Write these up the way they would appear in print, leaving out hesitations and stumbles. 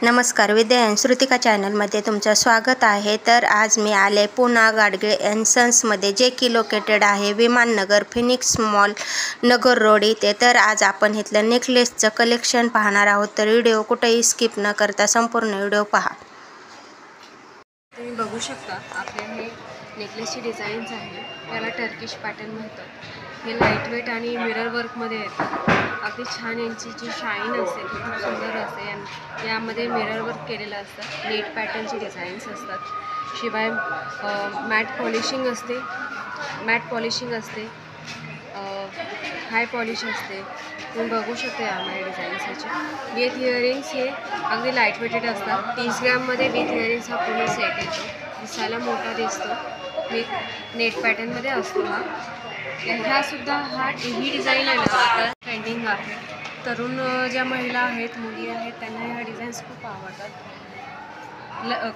नमस्कार, विद्या अँड श्रुतिका चॅनलमध्ये तुमचं स्वागत आहे। तर आज मी आले पुणा गाडगीळ अँड सन्समध्ये, जे की लोकेटेड आहे विमाननगर फिनिक्स मॉल नगर रोड इथे। तर आज आपण इथलं नेकलेसचं कलेक्शन पाहणार आहोत, तर व्हिडिओ कुठेही स्किप न करता संपूर्ण व्हिडिओ पहा। तुम्ही बघू शकता आपले हे नेकलेसची डिझाईन्स आहे, याला टर्किश पॅटर्न म्हणतात। हे लाईट वेट आणि मिरर वर्कमध्ये येतात। अगदी छान यांची जी शाईन असते ती खूप सुंदर असते। यामध्ये मिरर वर्क केलेलं असतं, नेट पॅटर्नची डिझाईन्स असतात। शिवाय मॅट पॉलिशिंग असते, हाय पॉलिश असते। तुम्ही बघू शकता यामध्ये डिझाईन्स याचे। विथ इयरिंग्स हे अगदी लाईट वेटेड असतात। 30 ग्रॅममध्ये विथ इयरिंग्स हा पूर्ण सेट येतो, दिसायला मोठा दिसतो। विथ नेट पॅटर्नमध्ये असतो ही डिझाईन आहे ना, आता ट्रेंडिंग आहे। तरुण ज्या महिला आहेत, मुली आहेत, त्यांना ह्या डिझाईन्स खूप आवडतात।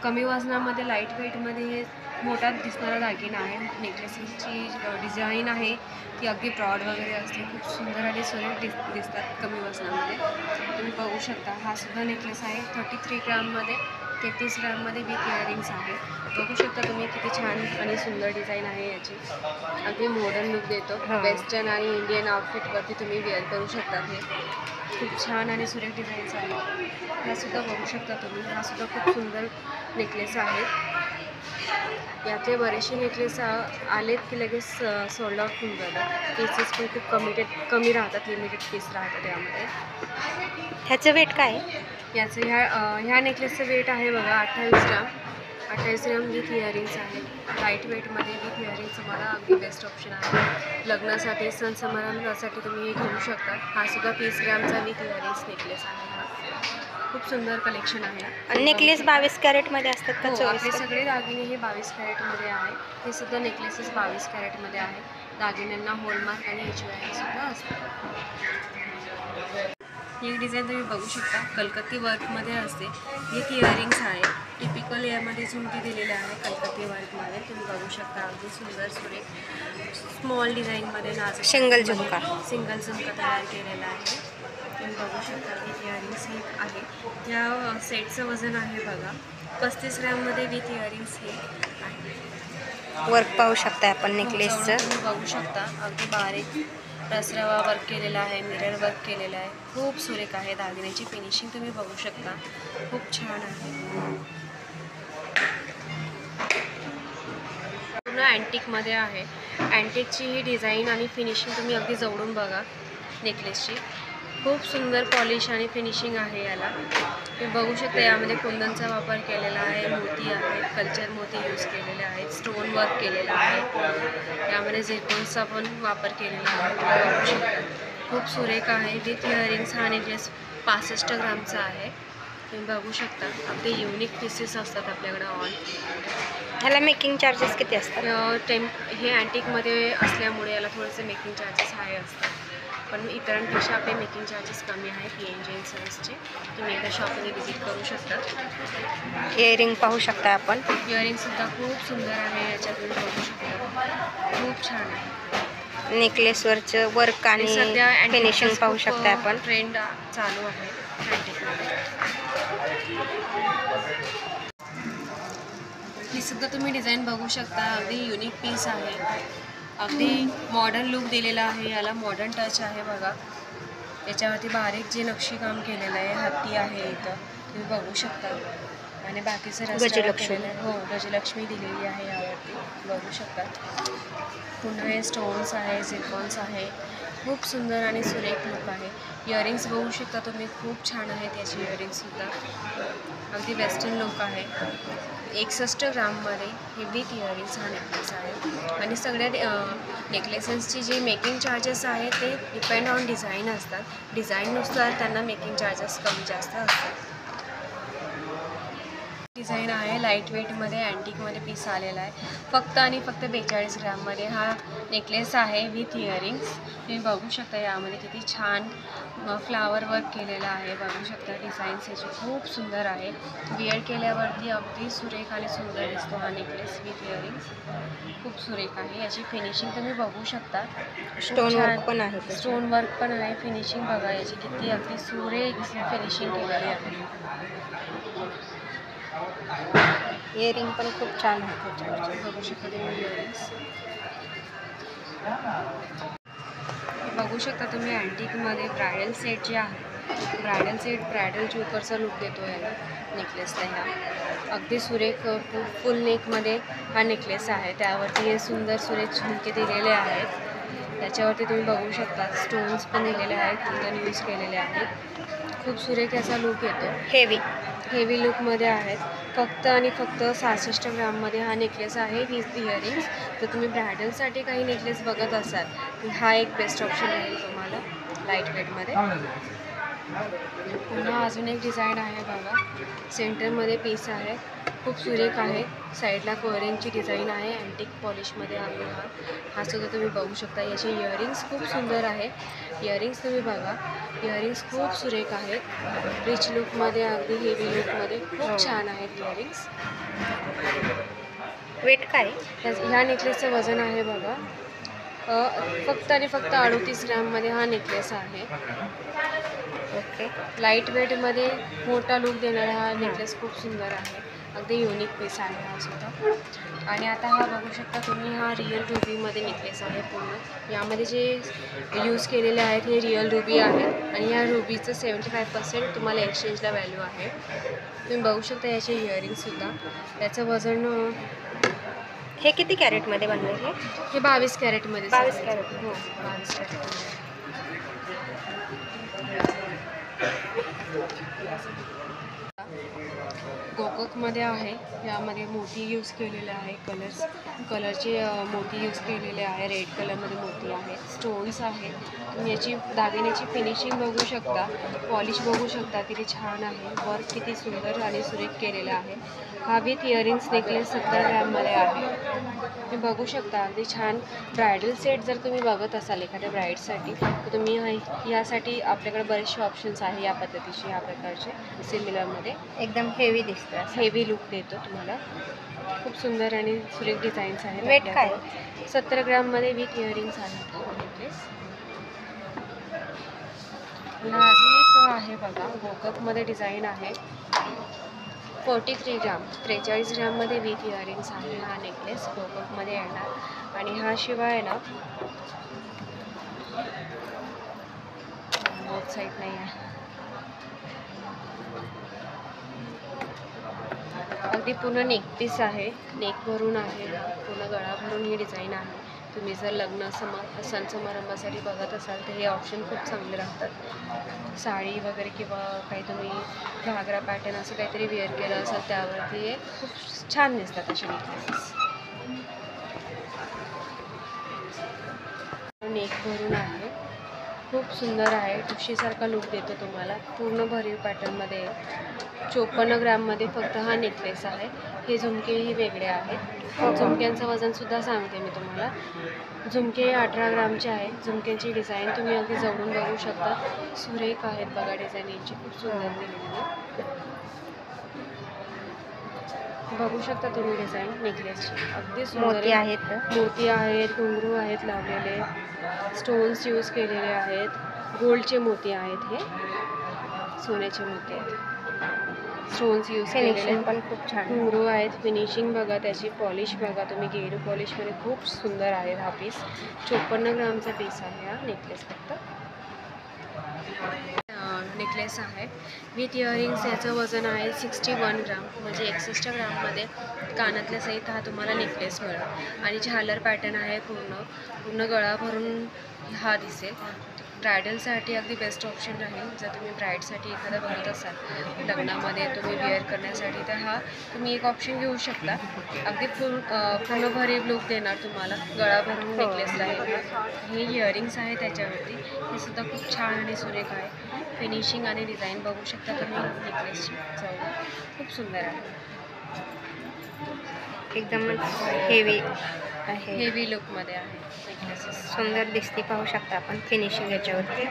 कमी वजनामध्ये लाईट वेटमध्ये हे मोठा दिसणारा दागिना आहे। नेकलेसची डिझाईन आहे ती अगदी ब्रॉड वगैरे असते, खूप सुंदर आणि सुरेख दिसतात कमी वजनामध्ये। तुम्ही बघू शकता हा सुद्धा नेकलेस आहे 33 ग्रॅममध्ये, 33 ग्रॅममध्ये विथ इयरिंग्स आहे। बघू शकता तुम्ही किती छान आणि सुंदर डिझाईन आहे याची, अगदी मॉडर्न लुक देतो। वेस्टर्न आणि इंडियन आउटफिटवरती तुम्ही वेअर करू शकता। हे खूप छान आणि सुरेख डिझाईन्स आहे। हासुद्धा बघू शकता तुम्ही, हासुद्धा खूप सुंदर नेकलेस आहे। यातले बरेचसे नेकलेस आलेत की लगेच सोल्ड आउट होऊन जातात। पीसेस पण खूप कमी राहतात, लिमिटेड पीस राहतात यामध्ये। ह्याचं वेट काय आहे? याचं ह्या नेकलेसचं वेट आहे बघा 28 ग्राम। 28 ग्राम विथ इयरिंग्स आहे। लाईट वेटमध्ये विथ इयरिंग्स तुम्हाला अगदी बेस्ट ऑप्शन आहे। लग्नासाठी, सण समारंभासाठी तुम्ही हे घेऊ शकता। हा सुद्धा 30 ग्रॅमचा विथ इयरिंग्स नेकलेस आहे। खूप सुंदर कलेक्शन आहे। नेकलेस 22 कॅरेटमध्ये असतात का? हो, आपले सगळे दागिने हे 22 कॅरेटमध्ये आहे। हे सुद्धा नेकलेसेस 22 कॅरेटमध्ये आहे। दागिन्यांना हॉलमार्क आणि HUI सुद्धा असतात। ही डिझाईन तुम्ही बघू शकता, कलकत्ती वर्कमध्ये असते, विथ इयरिंग्स आहे। टिपिकल यामध्ये झुमके दिलेले आहे कलकत्ती वर्कमध्ये। तुम्ही बघू शकता अगदी सुंदर सुरेख स्मॉल डिझाईनमध्ये सिंगल झुमका तयार केलेला आहे। तुम्ही बघू शकता विथ इयरिंग्स हे आहे। या सेटचं वजन आहे बघा 35 ग्रॅममध्ये विथ इयरिंग्स हे आहे। वर्क पाहू शकता आपण नेकलेसचं। तुम्ही बघू शकता अगदी बारीक रसरवा वर्क केलेला आहे, मिरर वर्क केलेला आहे, खूप सुरेख आहे। दागिन्याची फिनिशिंग तुम्ही बघू शकता, खूप छान आहे। पूर्ण अँटिकमध्ये आहे। अँटिकची ही डिझाईन आणि फिनिशिंग तुम्ही अगदी जवळून बघा नेकलेसची, खूप सुंदर पॉलिश आणि फिनिशिंग आहे याला। तुम्ही बघू शकता यामध्ये कुंदनचा वापर केलेला आहे, मोती आहेत, कल्चर मोती यूज केलेले आहेत, स्टोन वर्क केलेला आहे। यामध्ये झिरकॉनचा पण वापर केलेला आहे। तुम्ही बघू शकता खूप सुरेख आहे। विथ इयरिंग्स हा नेकलेस 65 ग्रामचा आहे। तुम्ही बघू शकता अगदी युनिक पीसेस असतात आपल्याकडे ऑल। ह्याला मेकिंग चार्जेस किती असतात? हे अँटिकमध्ये असल्यामुळे याला थोडेसे मेकिंग चार्जेस हाय असतात, पण इतरांपेक्षा आपले मेकिंग चार्जेस कमी आहेत PNG अँड सन्सचे। तुम्ही एकदा शॉपमध्ये व्हिजिट करू शकता। इयरिंग पाहू शकता आपण, इयरिंगसुद्धा खूप सुंदर आहे याच्यात, तुम्ही बघू शकता खूप छान आहे। नेकलेसवरचं वर्क आणि फिनिशिंग पाहू शकता आपण। ट्रेंड चालू आहे अँटिकमध्ये। ही सुद्धा तुम्ही डिझाईन बघू शकता, अगदी युनिक पीस आहे, अगदी मॉडर्न लुक दिलेला आहे याला, मॉडर्न टच आहे बघा। याच्यावरती बारीक जे नक्षीकाम केलेलं आहे, हत्ती आहे इथं तुम्ही बघू शकता, आणि बाकीचं रस्ता केलेलं आहे। हो, गजलक्ष्मी दिलेली आहे यावरती, बघू शकता। पुन्हा हे स्टोन्स आहे, झिरकॉन्स आहे, खूप सुंदर आणि सुरेख लुक आहे। इयरिंग्स बघू शकता तुम्ही, खूप छान आहेत याची इयरिंग्ससुद्धा, अगदी वेस्टर्न लुक आहे। 61 ग्राममध्ये हे विथ इयरिंग्स हा नेकलेस आहे। आणि सगळ्या नेकलेसेसची जी मेकिंग चार्जेस आहेत ते डिपेंड ऑन डिझाईन असतात, डिझाईननुसार त्यांना मेकिंग चार्जेस कमी जास्त असतात। डिझाईन आहे लाईट वेटमध्ये, अँटिकमध्ये पीस आलेला आहे। फक्त आणि फक्त 42 ग्रॅममध्ये हा नेकलेस आहे विथ इयरिंग्स। तुम्ही बघू शकता यामध्ये किती छान फ्लावर वर्क केलेला आहे, बघू शकता। डिझाईन्स याची खूप सुंदर आहे, विअर केल्यावरती अगदी सुरेख आणि सुंदर दिसतो हा नेकलेस विथ इयरिंग्स, खूप सुरेख आहे। याची फिनिशिंग तुम्ही बघू शकता, स्टोन वर्क पण आहे, स्टोन वर्क पण आहे। फिनिशिंग बघा याची किती अगदी सुरेख फिनिशिंग केलेली आहे। इयरिंग पण खूप छान आहे त्याच्यावरचे. बघू शकता तुम्ही इयरिंग्स. बघू शकता तुम्ही अँटिकमध्ये ब्रायडल सेट जे आहे, ब्रायडल सेट ब्रायडल चोकरचा लुक देतो याला नेकलेसला. ह्या अगदी सुरेख फुल नेकमध्ये हा नेकलेस आहे. त्यावरती हे सुंदर सुरेख झुमके दिलेले आहेत. त्याच्यावरती तुम्ही बघू शकता स्टोन्स पण दिलेले आहेत, कुंदन यूज केलेले आहेत. खूप सुरेख याचा लुक येतो. हेवी लुकमध्ये आहेत. फक्त आणि फक्त 66 ग्राममध्ये हा नेकलेस आहे विथ इयरिंग्स. जर तुम्ही ब्रायडलसाठी काही नेकलेस बघत असाल तर हा एक बेस्ट ऑप्शन राहील तुम्हाला लाईट वेटमध्ये. पुन्हा अजून एक डिझाईन आहे बघा, सेंटरमध्ये पीस आहे, खूप सुरेख आहे. साईडला कोरियनची डिझाईन आहे, अँटिक पॉलिशमध्ये आहे. हा सुद्धा तुम्ही बघू शकता. याचे इयरिंग्स खूप सुंदर आहे. इयरिंग्स तुम्ही बघा, इयरिंग्स खूप सुरेख आहेत. रिच लुकमध्ये, अगदी हेवी लुकमध्ये खूप छान आहेत इयरिंग्स. वेट काय? ह्या नेकलेसचं वजन आहे बघा फक्त आणि फक्त 38 ग्राममध्ये हा नेकलेस आहे. ओके. लाईट वेटमध्ये मोठा लुक देणारा हा नेकलेस खूप सुंदर आहे. अगदी युनिक पीस आहे हा सुद्धा. आणि आता हा बघू शकता तुम्ही, हा रिअल रुबीमध्ये नेकलेस आहे पूर्ण. यामध्ये जे यूज केलेले आहेत हे रिअल रुबी आहे आणि या रुबीचं 75% तुम्हाला एक्सचेंजला व्हॅल्यू आहे. तुम्ही बघू शकता याचे इयरिंगसुद्धा. त्याचं वजन हे किती कॅरेटमध्ये बनलेले? हे 22 कॅरेटमध्ये. 22 कॅरेट. हो, 22 कॅरेटमध्ये. गोककमध्ये आहे. यामध्ये मोती यूज केलेले आहे. कलरचे मोती यूज केलेले आहे. रेड कलरमध्ये मोती आहे. स्टोन्स आहे. तुम्ही याची दागिन्याची फिनिशिंग बघू शकता, पॉलिश बघू शकता किती छान आहे. वर्क किती सुंदर आणि सुरेख केलेलं आहे. हा विथ इयरिंग्स नेकलेस 70 ग्राममध्ये आहे. तुम्ही बघू शकता अगदी छान. ब्रायडल सेट जर तुम्ही बघत असाल एखाद्या ब्राईडसाठी तर तुम्ही यासाठी आपल्याकडे बरेचसे ऑप्शन्स आहे या पद्धतीचे, या प्रकारचे सिमिलरमध्ये. एकदम हेवी दिसतं, हेवी लुक देतो तुम्हाला. खूप सुंदर आणि सुरेख डिझाईन्स आहेत. वेट काय? 70 ग्राममध्ये विथ इयरिंग्स आहेत हा नेकलेस. पुन्हा अजून एक आहे बघा, गोककमध्ये डिझाईन आहे. 43 ग्राम, 43 ग्राममध्ये विथ इयरिंग्स आहे हा नेकलेस गोककमध्ये येणार. आणि हा शिवाय ना बोथ साईड नाही आहे, अगदी पूर्ण नेक पीस आहे. नेक भरून आहे, पूर्ण गळा भरून ही डिझाईन आहे. तुम्ही जर लग्न सण समारंभासाठी बघत असाल तर हे ऑप्शन खूप चांगले राहतात. साडी वगैरे किंवा काही तुम्ही घागरा पॅटर्न असं काहीतरी वेअर केलं असेल त्यावरती हे खूप छान दिसतात असे नेकलेसेस. नेक भरून आहे, खूप सुंदर आहे. ठुशीसारखा लुक देतो तुम्हाला. पूर्ण भरीव पॅटर्नमध्ये 54 ग्राममध्ये फक्त हा नेकलेस आहे. हे झुमकेही वेगळे आहेत. झुमक्यांचं वजनसुद्धा सांगते मी तुम्हाला. झुमके 18 ग्रामचे आहेत. झुमक्यांची डिझाईन तुम्ही अगदी जवळून बघू शकता. सुरेख आहेत बघा डिझाईन यांची, खूप सुंदर दिलेली. बघू शकता तुम्ही डिझाईन नेकलेसची, अगदी सुंदर आहेत. मोती आहेत, घुंगरू आहेत लावलेले, स्टोन्स यूज केलेले आहेत. गोल्डचे मोती आहेत, हे सोन्याचे मोती आहेत. स्टोन्स यूज केलेले पण खूप छान. घुंगरू आहेत. फिनिशिंग बघा, त्याची पॉलिश बघा तुम्ही. गेरू पॉलिशमध्ये खूप सुंदर आहे हा पीस. 54 ग्रामचा पीस आहे हा नेकलेस. फक्त नेकलेस आहे विथ इयरिंग्स. याचं वजन आहे 61 ग्राम, म्हणजे 61 ग्राममध्ये कानातल्या सहित हा तुम्हाला नेकलेस मिळेल. आणि झालर पॅटर्न आहे. पूर्ण गळा भरून हा दिसेल. ब्रायडलसाठी अगदी बेस्ट ऑप्शन राहील. जर तुम्ही ब्राईडसाठी एखादा बघत असाल लग्नामध्ये तुम्ही वेअर करण्यासाठी, तर हा तुम्ही एक ऑप्शन घेऊ शकता. अगदी पूर्ण भरीव लुक देणार तुम्हाला. गळा भरून नेकलेस आहे. हे इयरिंग्स आहे त्याच्यावरती. हे सुद्धा खूप छान आणि सुरेख आहे. फिनिशिंग आणि डिझाईन बघू शकता तुम्ही नेकलेसची. जाऊ खूप सुंदर आहे. एकदम हेवी आहे, हेवी लुकमध्ये आहे नेकलेसेस. सुंदर दिसते, पाहू शकता आपण फिनिशिंग याच्यावरती.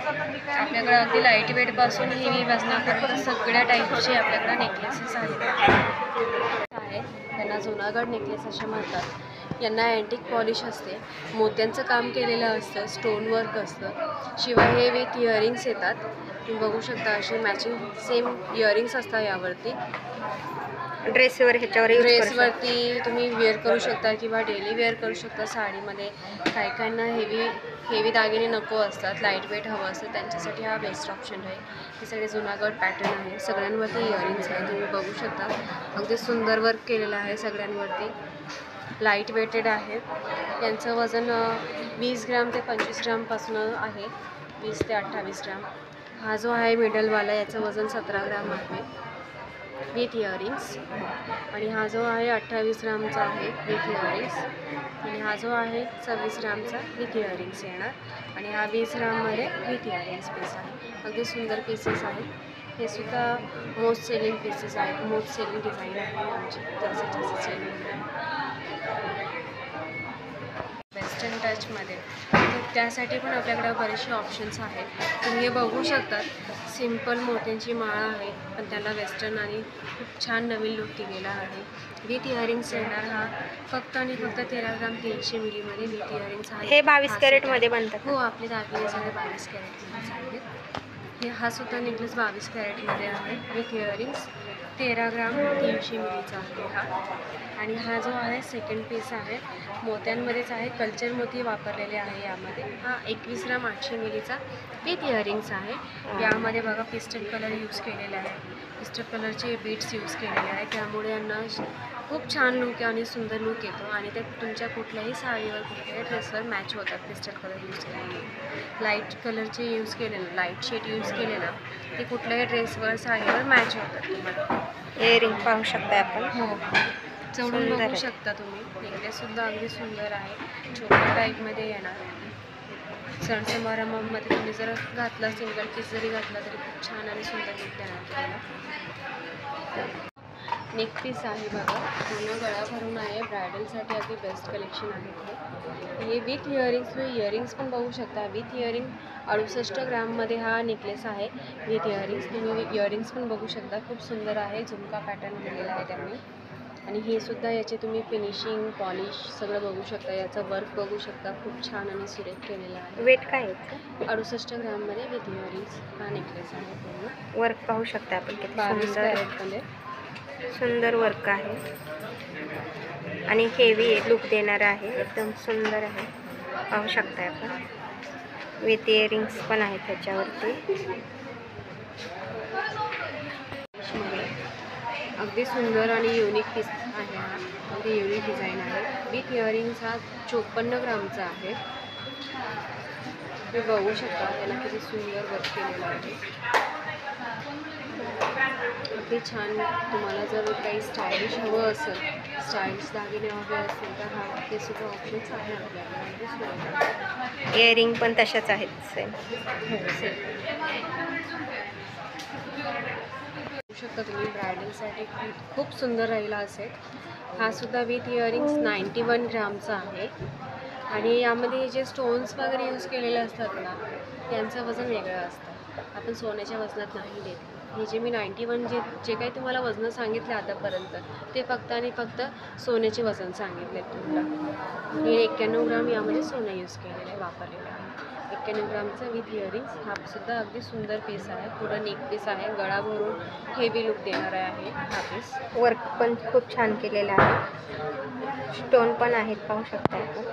आपल्याकडे अगदी लाईट वेटपासून हेवी वजनापर्यंत सगळ्या टाईपचे आपल्याकडे नेकलेसेस आहेत. त्यांना जुनागड नेकलेस असे म्हणतात. यांना अँटिक पॉलिश असते, मोत्यांचं काम केलेलं असतं, स्टोन वर्क असतं. शिवाय हे विथ इयरिंग्स येतात. तुम्ही बघू शकता अशी मॅचिंग सेम इयरिंग्स असतात यावरती. ड्रेसवर ह्याच्यावर ड्रेसवरती तुम्ही वेअर करू शकता किंवा डेली वेअर करू शकता. साडीमध्ये काही काहींना हेवी दागिने नको असतात, लाईट वेट हवं असतं, त्यांच्यासाठी हा बेस्ट ऑप्शन आहे. हे सगळे जुनागड पॅटर्न आहे, सगळ्यांवरती इयरिंग्स आहे. तुम्ही बघू शकता अगदी सुंदर वर्क केलेलं आहे सगळ्यांवरती. लाईट वेटेड आहेत. यांचं वजन 20 ग्राम ते 25 ग्रामपासून आहे, 20 ते 28 ग्राम. हा जो आहे मिडलवाला याचं वजन 17 ग्राम आहे विथ इयरिंग्स. आणि हा जो आहे 28 ग्रामचा आहे विथ इयरिंग्स. आणि हा जो आहे 26 ग्रामचा विथ इयरिंग्स येणार. आणि हा 20 ग्राममध्ये विथ इयरिंग्स पीस आहे. अगदी सुंदर पीसेस आहेत. हे सुद्धा मोस्ट सेलिंग पीसेस आहेत, मोस्ट सेलिंग डिझाईन आहे आमची, जास्तीत जास्त सेलिंग वेस्टर्न टचमध्ये. तर त्यासाठी पण आपल्याकडे बरेचसे ऑप्शन्स आहेत. तुम्ही हे बघू शकतात, सिम्पल मोत्यांची माळा आहे, पण त्याला वेस्टर्न आणि खूप छान नवीन लुक दिलेला आहे. विथ इयरिंग्स येणार. हा फक्त आणि फक्त 13 ग्राम 300 मिलीमध्ये विथ इयरिंग्स आहे. हे 22 कॅरेटमध्ये बनतात. हो, आपले दागिने सगळे 22 कॅरेटमध्येच आहेत. हा सुद्धा नेकलेस 22 कॅरेटमध्ये आहे विथ इयरिंग्स. 13 ग्राम 300 मिलीचा आहे हा. आणि हा जो आहे सेकंड पीस आहे, मोत्यांमध्येच आहे, कल्चर मोती वापरलेले आहे यामध्ये. हा 21 ग्राम 800 मिलीचा विथ इयरिंग्स आहे. यामध्ये बघा पिस्टल कलर यूज केलेला आहे, पिस्टल कलरचे बीड्स यूज केलेले आहे, त्यामुळे यांना खूप छान लुक आणि सुंदर लुक येतो. आणि ते तुमच्या कुठल्याही साडीवर कुठल्याही ड्रेसवर मॅच होतात. पिस्टल कलर यूज केलेले, लाईट कलरचे यूज केलेलं, लाईट शेड यूज केलेलं, ते कुठल्याही ड्रेसवर साडीवर मॅच होतात. तुम्हाला इयरिंग पाहू शकता आपण. हो, चढून बघू शकता तुम्ही. नेकलेससुद्धा अगदी सुंदर आहे, छोट्या टाईपमध्ये येणार. सण समारंभामध्ये तुम्ही जर घातला, सिंगल पीस जरी घातला तरी खूप छान आणि सुंदर लुक देणार तुम्हाला. नेक पीस आहे बघा, पूर्ण गळा भरून आहे, ब्रायडलसाठी अगदी बेस्ट कलेक्शन आहे हे विथ इयरिंग्स. इयरिंग्स पण बघू शकता विथ इयरिंग. 68 ग्राममध्ये हा नेकलेस आहे विथ इयरिंग्स. तुम्ही इयरिंग्स पण बघू शकता, खूप सुंदर आहे, झुमका पॅटर्न दिलेला आहे त्यांनी. आणि हे सुद्धा याचे तुम्ही फिनिशिंग पॉलिश सगळं बघू शकता, याचं वर्क बघू शकता, खूप छान आणि सुरेख केलेलं आहे. वेट काय आहे? 68 ग्राममध्ये विथ इयरिंग्स हा नेकलेस आहे. पूर्ण वर्क पाहू शकता आपण, किती 22 कॅरेटमध्ये सुंदर वर्क आहे आणि हेवी लुक देणार आहे, एकदम सुंदर आहे, पाहू शकता आपण. विथ इयरिंग्स पण आहेत त्याच्यावरती. अगदी सुंदर आणि युनिक पीस आहे हा, अगदी युनिक डिझाईन आहे. विथ इयरिंग्स हा 54 ग्रामचा आहे. तुम्ही बघू शकता त्याला किती सुंदर वर्क केलेलं आहे, अगदी छान. तुम्हाला जर काही स्टायलिश हवं असेल, स्टायलिश दागिने हवे असेल तर हा ते सुद्धा ऑप्शन्स आहे आपल्याकडे. इयरिंग पण तशाच आहेत सेम. बघू शकता तुम्ही, ब्रायडलसाठी खूप सुंदर राहिला असेल. हा सुद्धा विथ इयरिंग्स 91 ग्रामचा आहे. आणि यामध्ये जे स्टोन्स वगैरे यूज केलेले असतात ना, त्यांचं वजन वेगळं असतं, आपण सोन्याच्या वजनात नाही देत. हे जे मी 91 जे काही तुम्हाला वजनं सांगितले आतापर्यंत, ते फक्त आणि फक्त सोन्याचे वजन सांगितले तुम्हाला. हे 91 ग्राम यामध्ये सोनं यूज केलेलं आहे, वापरलेलं आहे. 91 ग्रामचं विथ इयरिंग्स. हा सुद्धा अगदी सुंदर पीस आहे, पुढं नेक पीस आहे, गळा भरून हेवी लुक देणारा आहे हा पीस. वर्क पण खूप छान केलेलं आहे, स्टोन पण आहेत, पाहू शकता आपण.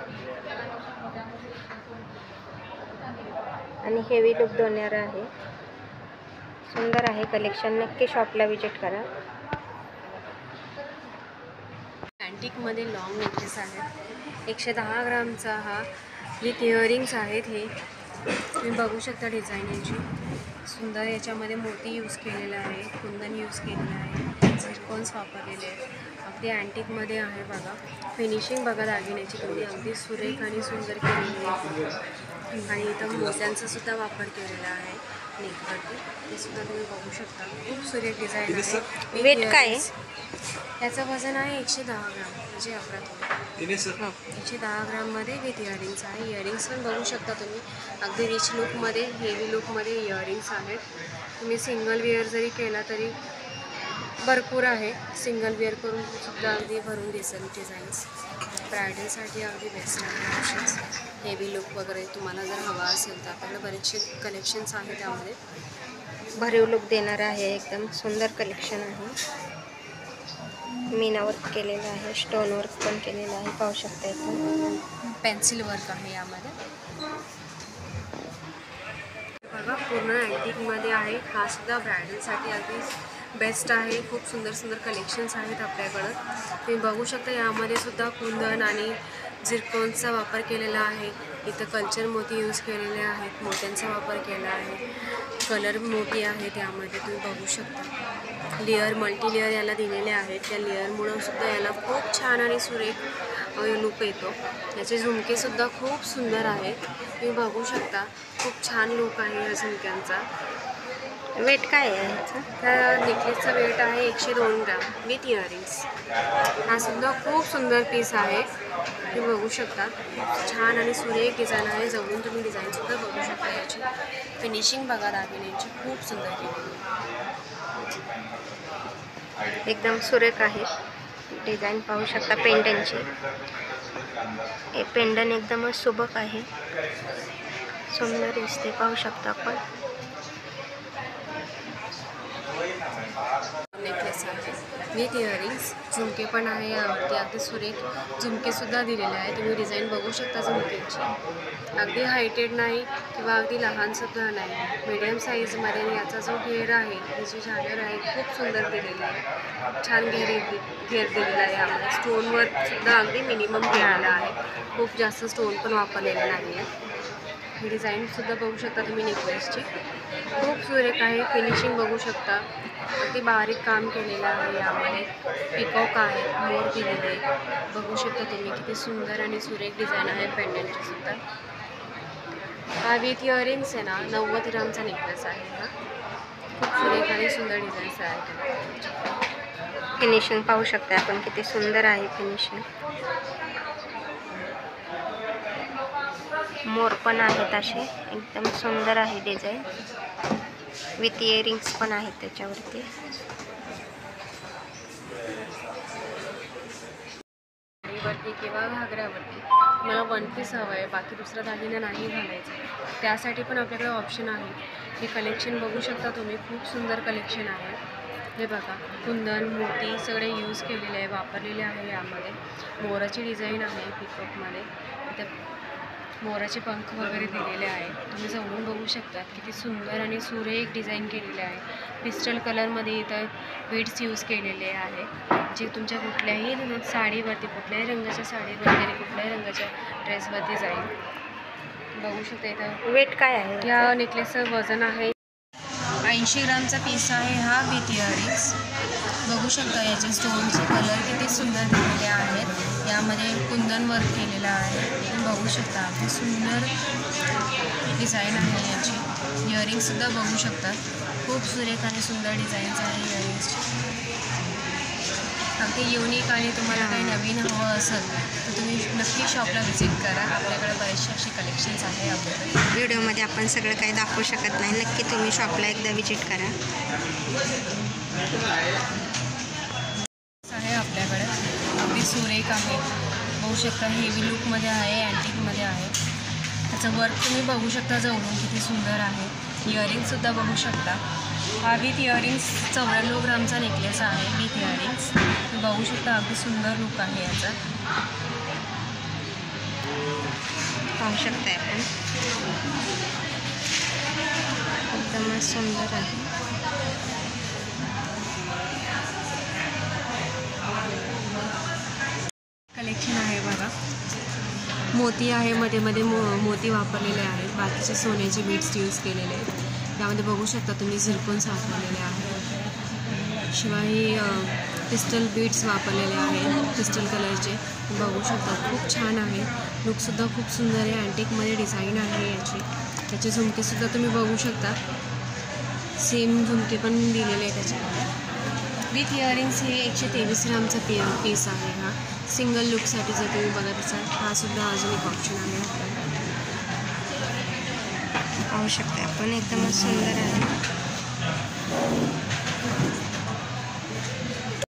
आणि हेवी लुक देणारा आहे, सुंदर आहे कलेक्शन. नक्की शॉपला विजिट करा. अँटिकमध्ये लॉंग नेकलेस आहेत, 110 ग्रामचा हा विथ इयरिंग्स आहेत. हे तुम्ही बघू शकता डिझाईन याची सुंदर. याच्यामध्ये मोती यूज केलेला आहे, कुंदन यूज केलेलं आहे, झिरकॉन्स वापरलेले आहेत. अगदी अँटिकमध्ये आहे बघा. फिनिशिंग बघा दागिन्याची तुम्ही, अगदी सुरेख आणि सुंदर केलेली आहे. आणि इथं मोत्यांचा सुद्धा वापर केलेला आहे नेकवरती, ते सुद्धा तुम्ही बघू शकता. खूप सुरेख डिझाईन आहे. वेट काय आहे? याचं वजन आहे 110 ग्राम, म्हणजे 11 तोळे. 110 ग्राममध्ये विथ इयरिंग्स आहे. इयरिंग्स पण बघू शकता तुम्ही, अगदी रिच लुकमध्ये, हेवी लुकमध्ये इयरिंग्स आहेत. तुम्ही सिंगल वेअर जरी केला तरी भरपूर आहे. सिंगल वेअर करून सुद्धा अगदी भरून दिसेल डिझाईन्स. ब्रायडलसाठी अगदी बेस्ट आहे ऑप्शन्स. हेवी लुक वगैरे तुम्हाला जर हवा असेल तर आपल्याकडे बरेचसे कलेक्शन्स आहेत. त्यामध्ये भरीव लुक देणार आहे. एकदम सुंदर कलेक्शन आहे. मीना वर्क केलेलं आहे, स्टोन वर्क पण केलेलं आहे, पाहू शकता इथं. पेन्सिल वर्क आहे यामध्ये बघा. पूर्ण अँटिकमध्ये आहे. हा सुद्धा ब्रायडलसाठी अगदी बेस्ट आहे. खूप सुंदर सुंदर कलेक्शन्स आहेत आपल्याकडं. तुम्ही बघू शकता यामध्ये सुद्धा कुंदन आणि झिरकॉनचा वापर केलेला आहे. इथं कल्चर मोती यूज केलेले आहेत. मोत्यांचा वापर केला आहे. कलर मोती आहे त्यामध्ये तुम्ही बघू शकता. लेअर मल्टी लेअर याला दिलेले आहेत. त्या लेअरमुळं सुद्धा याला खूप छान आणि सुरेख लुक येतो. याचे झुमकेसुद्धा खूप सुंदर आहेत. तुम्ही बघू शकता. खूप छान लुक आहे या झुमक्यांचा. वेट काय आहे ह्याचं? त्या नेकलेसचा वेट आहे 102 ग्राम विथ इयरिंग्स. हा सुद्धा खूप सुंदर पीस आहे. तुम्ही बघू शकता. छान आणि सुरेख डिझाईन आहे. जवळून तुम्ही डिझाईनसुद्धा बघू शकता. याची फिनिशिंग बघा दागिन्यांची खूप सुंदर केलेली. एकदम सुरेख आहे. डिझाईन पाहू शकता पेंडनची. हे पेंडन एकदमच सुबक आहे. सुंदर दिसते, पाहू शकता आपण. नेकलेस आहे विथ इयरिंग्स. झुमके पण आहे यावरती. अगदी सुरेख झुमकेसुद्धा दिलेले आहे. तुम्ही डिझाईन बघू शकता झुमकेची. अगदी हायटेड नाही किंवा अगदी लहानसुद्धा नाही. मीडियम साईजमध्ये याचा जो घेर आहे, ही जी झालर आहे खूप सुंदर दिलेली आहे. छान घेर दिलेला आहे. यामध्ये स्टोन वर्कसुद्धा अगदी मिनिमम केलेला आहे. खूप जास्त स्टोन पण वापरलेला नाही आहे. ही डिझाईनसुद्धा बघू शकता तुम्ही नेकलेसची. खूप सुरेख आहे. फिनिशिंग बघू शकता. अगदी बारीक काम केलेलं आहे. यामध्ये पिकॉक आहे, मोर दिलेले बघू शकता तुम्ही. किती सुंदर आणि सुरेख डिझाईन आहे पेंडंटची सुद्धा. हा विथ इयरिंग्स आहे ना 90 ग्रामचा नेकलेस आहे. हा खूप सुरेख आणि सुंदर डिझाईन्स तयार केले. फिनिशिंग पाहू शकता आपण किती सुंदर आहे फिनिशिंग. मोर पण आहेत असे. एकदम सुंदर आहे डिझाईन. विथ इयरिंग्स पण आहेत त्याच्यावरती. साडीवरती किंवा घागऱ्यावरती तुम्हाला वन पीस हवं आहे, बाकी दुसरा दागिना नाही घालायचा, त्यासाठी पण आपल्याकडे ऑप्शन आहे. हे कलेक्शन बघू शकता तुम्ही. खूप सुंदर कलेक्शन आहे. हे बघा. कुंदन मोती सगळे यूज केलेले आहे, वापरलेले आहे. यामध्ये मोराची डिझाईन आहे. पिकॉकमध्ये इथं मोराचे पंख वगैरे दिलेले आहेत. तुम्ही जवळून बघू शकता. किती सुंदर आणि सुरेख डिझाईन केलेले आहे. पिस्टल कलरमध्ये इथं बीड्स यूज केलेले आहे. जे तुमच्या कुठल्याही साडीवरती, कुठल्याही रंगाच्या साडीवरती आणि कुठल्याही रंगाच्या ड्रेसवरती जाईल. बघू शकता. इथं वेट काय आहे? या नेकलेसचं वजन आहे 80 ग्रामचा पीस आहे हा विथ इयरिंग्स. बघू शकता याचे स्टोनचे कलर किती सुंदर दिलेले आहेत. यामध्ये कुंदन वर्क केलेलं आहे. बघू शकता. अगदी सुंदर डिझाईन आहे याची. इयरिंग्ससुद्धा बघू शकता. खूप सुरेख आणि सुंदर डिझाईन्स आहे इयरिंग्सची. अगदी युनिक आणि तुम्हाला काही नवीन हवं असेल तर तुम्ही नक्की शॉपला व्हिजिट करा. आपल्याकडे बरेचसे असे कलेक्शन्स आहे. आपल्याकडे व्हिडिओमध्ये आपण सगळं काही दाखवू शकत नाही. नक्की तुम्ही शॉपला एकदा व्हिजिट करा. आहे आपल्याकडे. अगदी सुरेख आहे. बघू शकता. हेवी लुकमध्ये आहे, अँटिकमध्ये आहे. त्याचं वर्क तुम्ही बघू शकता जवळून किती सुंदर आहे. इयरिंग्ससुद्धा बघू शकता. हा विथ इयरिंग्स 94 ग्रामचा नेकलेस आहे विथ इयरिंग्स. बघू शकता. अगदी सुंदर लुक आहे याचा. पाहू शकताय आपण. एकदमच सुंदर आहे. कलेक्शन आहे बघा. मोती आहे. मध्ये मध्ये मोती वापरलेले आहेत. बाकीचे सोन्याचे बीड्स यूज केलेले आहेत. त्यामध्ये बघू शकता तुम्ही झिरकॉन साठवलेले आहे. शिवाय पिस्टल बीड्स वापरलेले आहेत पिस्टल कलरचे. बघू शकता. खूप छान आहे. लुकसुद्धा खूप सुंदर आहे. अँटिकमध्ये डिझाईन आहे याची. त्याचे झुमकेसुद्धा तुम्ही बघू शकता. सेम झुमके पण दिलेले आहेत त्याच्यामध्ये. विथ इयरिंग्स हे 123 ग्रामचा पीस आहे. हा सिंगल लुकसाठी जर तुम्ही बघत असाल हा सुद्धा अजून एक ऑप्शन आहे आपल्याला. पाहू शकता आपण. एकदमच सुंदर आहे.